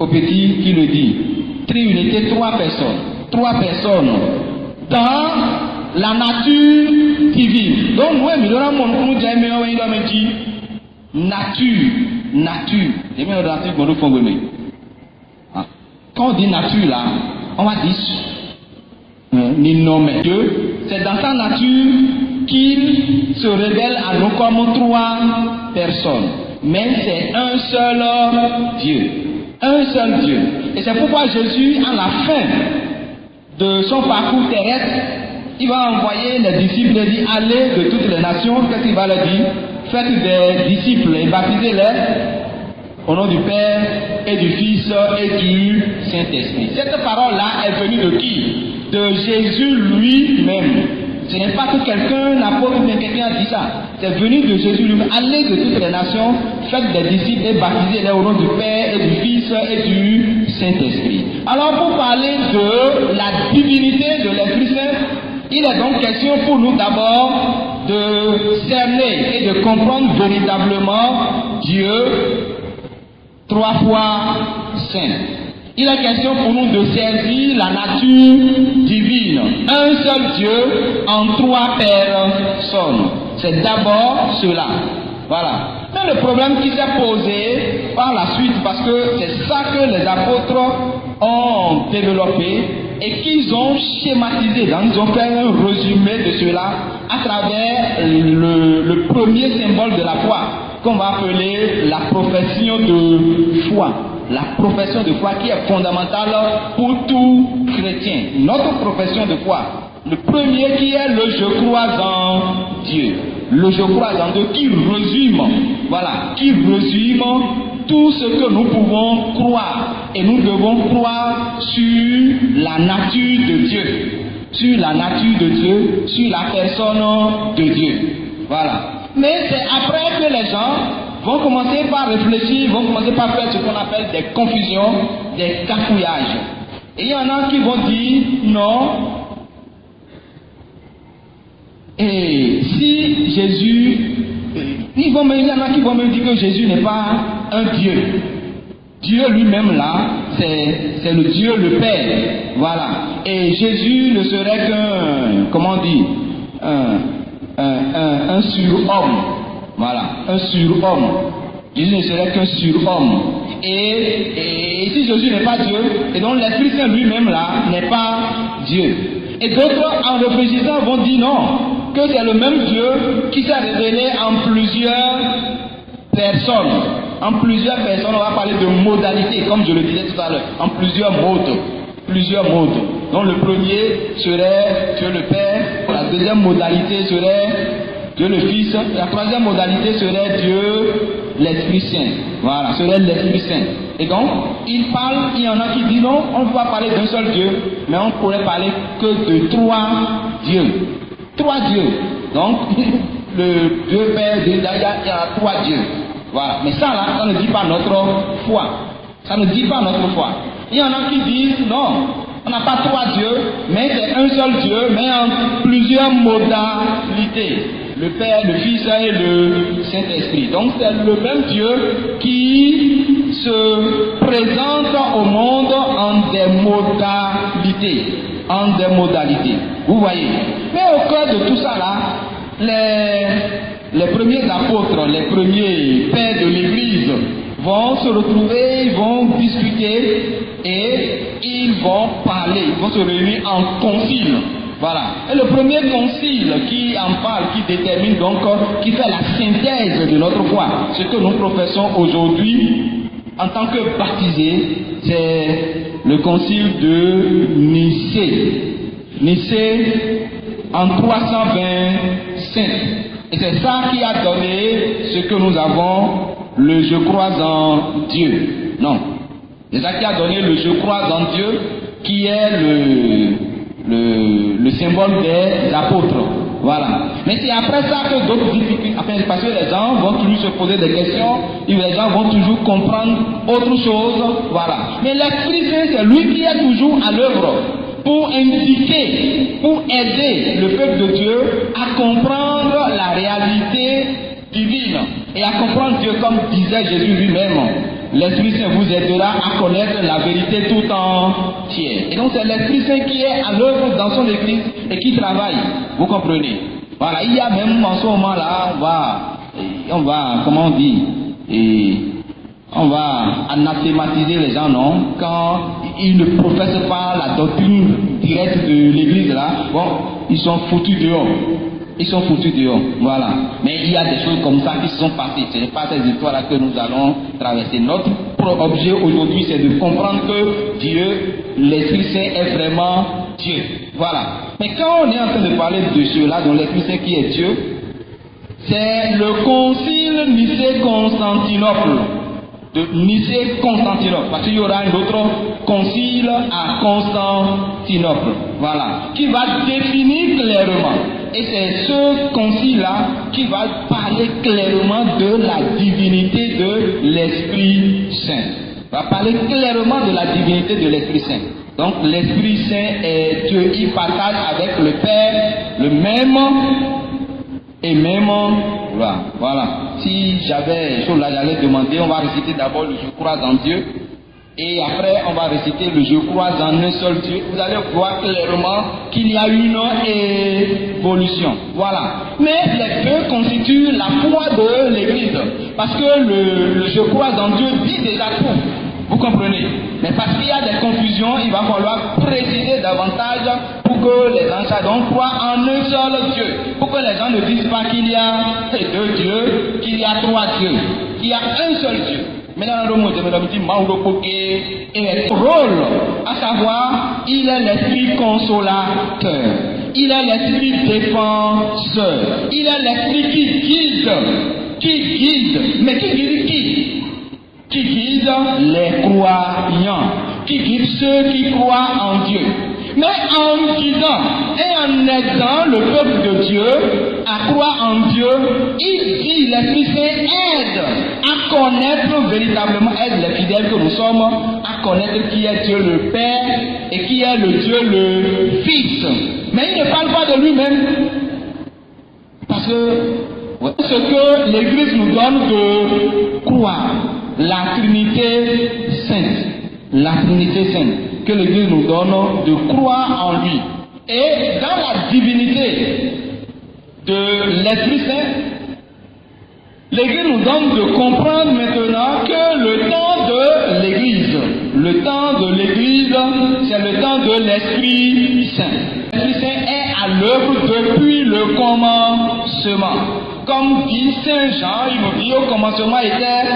au petit qui le dit. Triunité, trois personnes. Trois personnes dans la nature divine. Donc, nous, nous avons nature. Quand on dit nature là, on va dire ni nommer Dieu. C'est dans sa nature qu'il se révèle à nous comme trois personnes. Mais c'est un seul Dieu. Un seul Dieu. Et c'est pourquoi Jésus, à la fin de son parcours terrestre, il va envoyer les disciples et dire allez de toutes les nations. Qu'est-ce qu'il va leur dire? Faites des disciples et baptisez-les au nom du Père et du Fils et du Saint-Esprit. Cette parole-là est venue de qui? De Jésus lui-même. Ce n'est pas que quelqu'un, l'apôtre ou bien quelqu'un a dit ça. C'est venu de Jésus lui-même. Allez de toutes les nations, faites des disciples et baptisez-les au nom du Père et du Fils et du Saint-Esprit. Alors pour parler de la divinité de l'Esprit Saint, il est donc question pour nous d'abord de cerner et de comprendre véritablement Dieu trois fois saint. Il est question pour nous de saisir la nature divine. Un seul Dieu en trois personnes. C'est d'abord cela. Voilà. Mais le problème qui s'est posé par la suite, parce que c'est ça que les apôtres ont développé et qu'ils ont schématisé. Donc ils ont fait un résumé de cela à travers le premier symbole de la foi, qu'on va appeler la profession de foi. La profession de foi qui est fondamentale pour tout chrétien. Notre profession de foi. Le premier qui est le je crois en Dieu. Le je crois en Dieu qui résume, voilà, qui résume tout ce que nous pouvons croire. Et nous devons croire sur la nature de Dieu. Sur la nature de Dieu, sur la personne de Dieu. Voilà. Mais c'est après que les gens vont commencer par réfléchir, vont commencer par faire ce qu'on appelle des confusions, des cafouillages. Et il y en a qui vont dire non. Et si Jésus, il y en a qui vont même dire que Jésus n'est pas un Dieu. Dieu lui-même là, c'est le Dieu le Père. Voilà. Et Jésus ne serait qu'un, comment dire, un surhomme. Voilà, un surhomme. Jésus ne serait qu'un surhomme. Et si Jésus n'est pas Dieu, et donc l'Esprit Saint lui-même là n'est pas Dieu. Et d'autres, en réfléchissant, vont dire non, que c'est le même Dieu qui s'est révélé en plusieurs personnes. En plusieurs personnes, on va parler de modalités, comme je le disais tout à l'heure, en plusieurs modes. Plusieurs modes. Donc le premier serait Dieu le Père, la deuxième modalité serait Dieu le Fils, la troisième modalité serait Dieu l'Esprit Saint. Voilà, serait l'Esprit Saint. Et donc, il y en a qui disent non, on ne peut pas parler d'un seul Dieu, mais on pourrait parler que de trois dieux. Trois dieux. Donc, le Dieu Père, il y a trois dieux. Voilà. Mais ça là, ça ne dit pas notre foi. Ça ne dit pas notre foi. Il y en a qui disent non, on n'a pas trois dieux, mais c'est un seul Dieu, mais en plusieurs modalités. Le Père, le Fils et le Saint-Esprit. Donc c'est le même Dieu qui se présente au monde en des modalités. Vous voyez. Mais au cœur de tout ça là, les premiers apôtres, les premiers pères de l'Église vont se retrouver, ils vont discuter et ils vont parler, ils vont se réunir en concile. Voilà. Et le premier concile qui en parle, qui détermine donc, qui fait la synthèse de notre foi, ce que nous professons aujourd'hui en tant que baptisés, c'est le concile de Nicée. Nicée en 325. Et c'est ça qui a donné ce que nous avons, le je crois en Dieu. Non. C'est ça qui a donné le je crois en Dieu, qui est le symbole des apôtres. Voilà. Mais c'est après ça que d'autres difficultés, parce que les gens vont toujours se poser des questions, et les gens vont toujours comprendre autre chose. Voilà. Mais l'Esprit Saint, c'est lui qui est toujours à l'œuvre pour indiquer, pour aider le peuple de Dieu à comprendre la réalité divine et à comprendre Dieu comme disait Jésus lui-même. l'Esprit Saint vous aidera à connaître la vérité tout entière. Et donc c'est l'Esprit Saint qui est à l'œuvre dans son église et qui travaille. Vous comprenez? Voilà, il y a même en ce moment-là, on va, comment on dit, on va anathématiser les gens, non? Quand ils ne professent pas la doctrine directe de l'église là, bon, ils sont foutus dehors. Ils sont foutus dehors, voilà. Mais il y a des choses comme ça qui se sont passées. Ce n'est pas ces histoires-là que nous allons traverser. Notre objet aujourd'hui, c'est de comprendre que Dieu, l'Esprit Saint est vraiment Dieu. Voilà. Mais quand on est en train de parler de cela, dont l'Esprit Saint qui est Dieu, c'est le concile Nicée-Constantinople. De Nicée-Constantinople, parce qu'il y aura un autre concile à Constantinople, voilà, qui va définir clairement, et c'est ce concile-là qui va parler clairement de la divinité de l'Esprit Saint, va parler clairement de la divinité de l'Esprit Saint. Donc l'Esprit Saint est Dieu, il partage avec le Père le même et même. Voilà. Si j'avais chose là, j'allais demander, on va réciter d'abord le je crois en Dieu, et après on va réciter le je crois en un seul Dieu. Vous allez voir clairement qu'il y a une évolution. Voilà. Mais les deux constituent la foi de l'Église, parce que le je crois en Dieu dit déjà tout. Vous comprenez? Mais parce qu'il y a des confusions, il va falloir préciser davantage pour que les gens croient en un seul Dieu. Pour que les gens ne disent pas qu'il y a deux dieux, qu'il y a trois dieux, qu'il y a un seul Dieu. Maintenant, et le rôle, à savoir, il est l'esprit consolateur, il est l'esprit défenseur, il est l'esprit qui guide, mais qui guide qui? Qui guide les croyants, qui guide ceux qui croient en Dieu. Mais en guidant et en aidant le peuple de Dieu à croire en Dieu, il dit, l'Esprit Saint aide à connaître véritablement, aide les fidèles que nous sommes, à connaître qui est Dieu le Père et qui est le Dieu le Fils. Mais il ne parle pas de lui-même. Parce que ce que l'Église nous donne de croire, la Trinité Sainte, que l'Église nous donne de croire en lui. Et dans la divinité de l'Esprit Saint, l'Église nous donne de comprendre maintenant que le temps de l'Église, c'est le temps de l'Esprit Saint. L'Esprit Saint est à l'œuvre depuis le commencement. Comme dit Saint Jean, il nous dit au commencement était